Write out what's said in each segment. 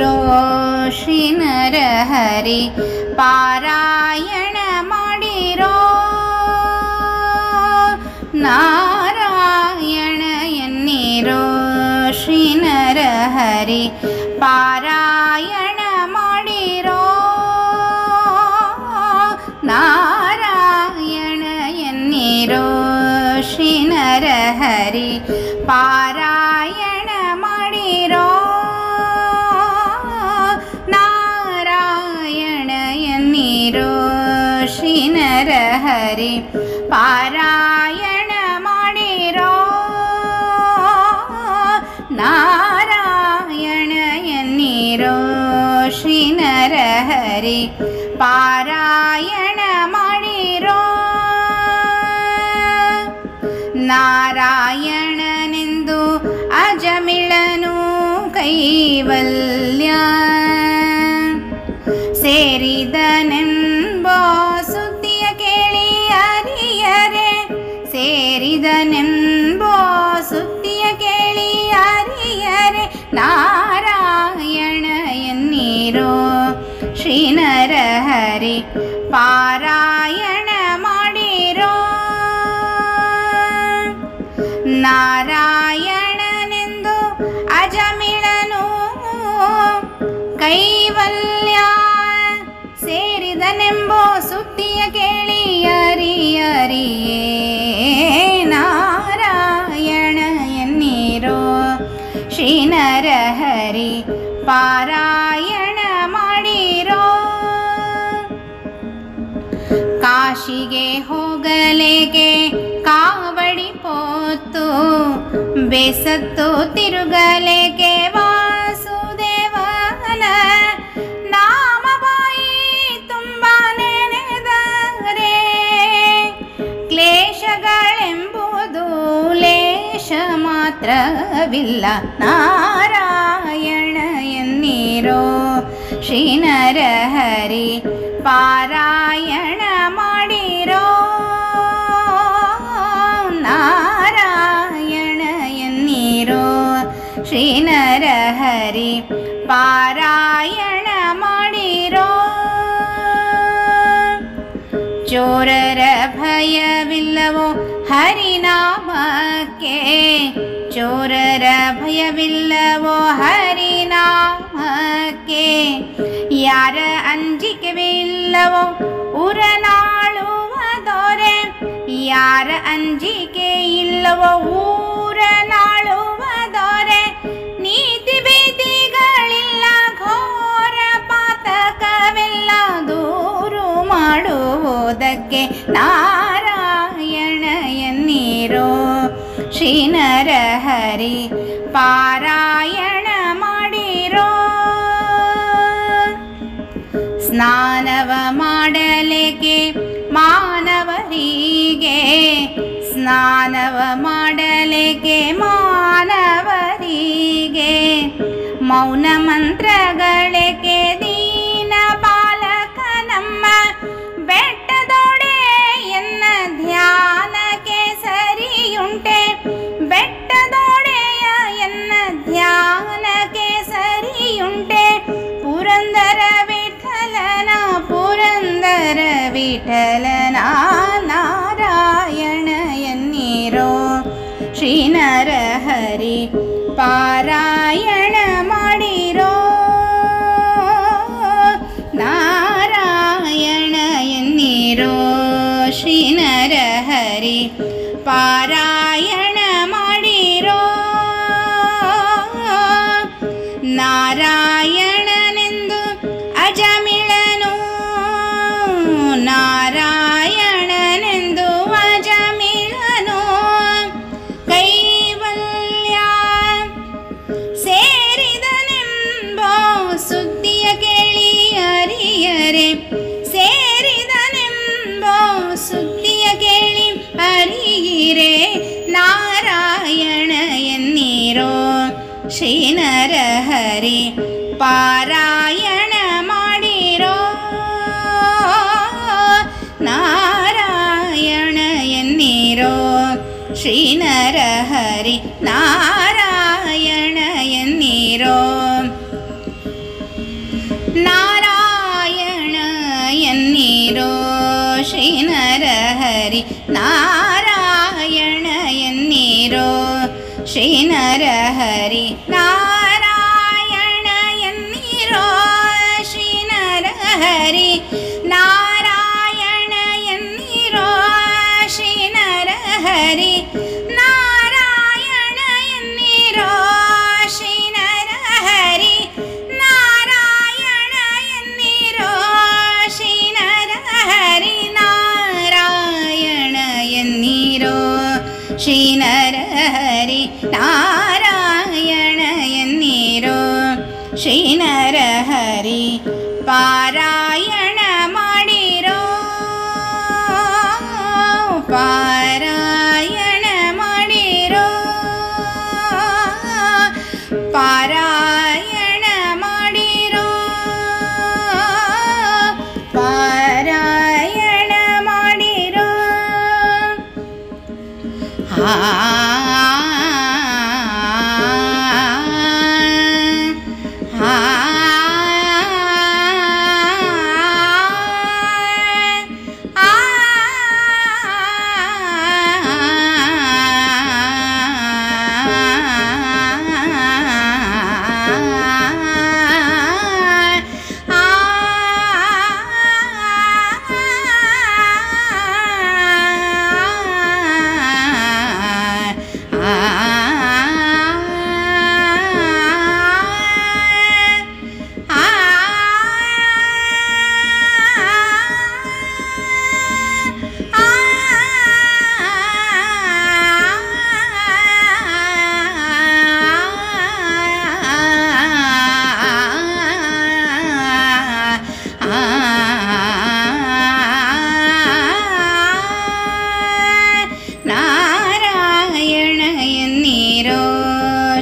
ಎನ್ನೀರೋ ಶ್ರೀ ನರಹರಿ ಪಾರಾಯಣ ಮಾಡಿರೋ ನಾರಾಯಣ ಎನ್ನೀರೋ ಶ್ರೀ ನರಹರಿ ಪಾರಾಯಣ ಮಾಡಿರೋ ನಾರಾಯಣ ಎನ್ನೀರೋ ಶ್ರೀ ನರಹರಿ ಪಾರಾಯಣ ಮಾಡಿರೋ ನಾರಾಯಣ ಎನ್ನೀರೋ ಶ್ರೀ ನರಹರಿ ಪಾರಾಯಣ ಮಾಡಿರೋ ನಾರಾಯಣ ಎನ್ನೀರೋ ಶ್ರೀ ನರಹರಿ ಪಾರಾಯಣ ಮಾಡಿರೋ ನಾರಾಯಣನೆಂದು ಅಜಮಿಳನು ಕೈವಲ್ಯ ಸೇರಿದನೆಂಬ ಸುದ್ದಿಯ ಕೇಳಿ ಅರಿಯರೆ ಸೇರಿದನೆಂಬ ಸುದ್ದಿಯ ಕೇಳಿ ಅರಿಯರೆ ನಾರಾಯಣ ಎನ್ನೀರೋ ಶ್ರೀ ನರಹರಿ ಪಾರಾಯಣ ಮಾಡಿರೋ ನಾರಾಯಣನೆಂದು ಅಜಮಿಳನು ಕೈವಲ್ಯ ಸೇರಿದನೆಂಬೋ ಸುದ್ದಿಯ ಕೇಳಿ ಅರಿಯರಿಯೇ ನಾರಾಯಣ ಎನ್ನೀರೋ ಶ್ರೀ ನರಹರಿ ಪಾರಾಯಣ ಮಾಡಿರೋ ಕಾಶಿಗೆ ಹೋಗಲೇಕೆ ಕಾವಡಿ ಪೋತು ಬೇಸತ್ತು ತಿರುಗಲೇಕೆ ವಾಸುದೇವನ ನಾಮ ಬಾಯಿ ತುಂಬ ನೆನೆದರೆ ಕ್ಲೇಶಗಳೆಂಬುದು ಲೇಶ ಮಾತ್ರವಿಲ್ಲ ನಾರಾಯಣ ಎನ್ನೀರೋ ಶ್ರೀ ನರಹರಿ ಪಾರಾಯಣ ಮಾಡಿರೋ ನಾರಾಯಣ ಎನ್ನೀರೋ ಶ್ರೀ ನರಹರಿ ಪಾರಾಯಣ ಮಾಡಿರೋ ಚೋರರ ಭಯವಿಲ್ಲವೋ ಹರಿನಾಮಕ್ಕೆ ಚೋರರ ಭಯವಿಲ್ಲವೋ ಹರಿನಾಮಕ್ಕೆ ಯಾರ ಅಂಜಿಕೆವಿಲ್ಲವೋ ಉರನಾಳುವ ದೊರೆ ಯಾರ ಅಂಜಿಕೆ ಇಲ್ಲವೋ ಊರನಾಳುವ ದೊರೆ ನೀತಿ ಭೀತಿಗಳಿಲ್ಲ ಘೋರ ಪಾತಕವೆಲ್ಲ ದೂರು ಮಾಡುವುದಕ್ಕೆ ನಾರಾಯಣ ಎನ್ನೀರೋ ಶ್ರೀ ನರಹರಿ ಪಾರಾಯಣ ಮಾಡಿರೋ ಸ್ನಾನವ ಮಾಡಲೇಕೆ ಮಾನವರಿಗೆ ಸ್ನಾನವ ಮಾಡಲೇಕೆ ಮಾನವರಿಗೆ ಮೌನ ಮಂತ್ರಗಳೇಕೆ ದೀನ ಪಾಲಕ ನಮ್ಮ ಬೆಟ್ಟದೊಡೆ ಎನ್ನ ಧ್ಯಾನಕ್ಕೆ ಸರಿಯುಂಟೆ ಬೆಟ್ಟದೊಡೆಯ ಎನ್ನ ಧ್ಯಾನಕ್ಕೆ ಸರಿಯುಂಟೆ ಪುರಂದರ ವಿಠಲನ ನಾರಾಯಣ ಎನ್ನೀರೋ ಶ್ರೀ ನರಹರಿ ಪಾರಾಯಣ ಮಾಡಿರೋ ನಾರಾಯಣ ಎನ್ನೀರೋ ಶ್ರೀ ನರಹರಿ ಪಾರಾಯಣ ಮಾಡಿರೋ ನಾರಾಯಣನೆಂದು ಅಜಮಿಳನು ನಾರಾಯಣನೆಂದು ಅಜಮಿಳನು ಕೈವಲ್ಯ ಸೇರಿದನೆಂಬ ಸುದ್ದಿಯ ಕೇಳಿ ಅರಿಯರೆ ಸೇರಿದನೆಂಬ ಸುದ್ದಿಯ ಕೇಳಿ ಅರಿಯಿರೆ ನಾರಾಯಣ ಎನ್ನೀರೋ ಶ್ರೀ ನರಹರಿ ಪಾರಾಯಣ ಮಾಡಿರೋ ನಾರಾಯಣ ಎನ್ನೀರೋ ಶ್ರೀ ನರಹರಿ ನಾರಾಯಣ ಎನ್ನೀರೋ ನಾರಾಯಣ ಎನ್ನೀರೋ ಶ್ರೀ ನರಹರಿ ನಾರಾಯಣ ಎನ್ನೀರೋ ಶ್ರೀ ನರಹರಿ ನಾರಾಯಣ ಎನ್ನೀರೋ ಶ್ರೀ ನರಹರಿ ನಾರಾಯಣ ಎನ್ನೀರೋ ಶ್ರೀ ನರಹರಿ ನಾರಾಯಣ ಎನ್ನೀರೋ ಶ್ರೀ ನರಹರಿ ನಾರಾಯಣ ಎನ್ನೀರೋ ಶ್ರೀ ನರಹರಿ ನಾರಾಯಣ ಎನ್ನೀರೋ ಶ್ರೀ ನರಹರಿ ಪಾರಾಯಣ ಮಾಡಿರೋ ಪಾರಾಯಣ ಮಾಡಿರೋ ಪಾರಾಯಣ ಮಾಡಿರೋ ಪಾರಾಯಣ ಮಾಡಿರೋ ನಾರಾಯಣ ಎನ್ನೀರೋ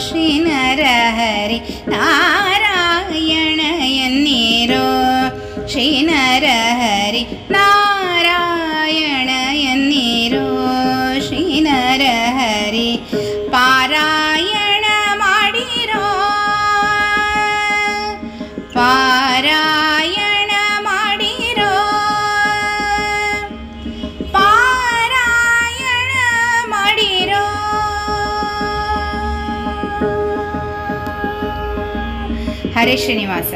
ಶ್ರೀ ನರಹರಿ ನಾರಾಯಣ ಎನ್ನೀರೋ ಶ್ರೀ ನರಹರಿ ನಾರಾಯಣ ಎನ್ನೀರೋ ಶ್ರೀ ನರಹರಿ ಪಾರಾಯಣ ಮಾಡಿರೋ ಪಾರಾಯಣ ಮಾಡಿರೋ ಪಾರಾಯಣ ಮಾಡಿರೋ ಹರೇ ಶ್ರೀನಿವಾಸ.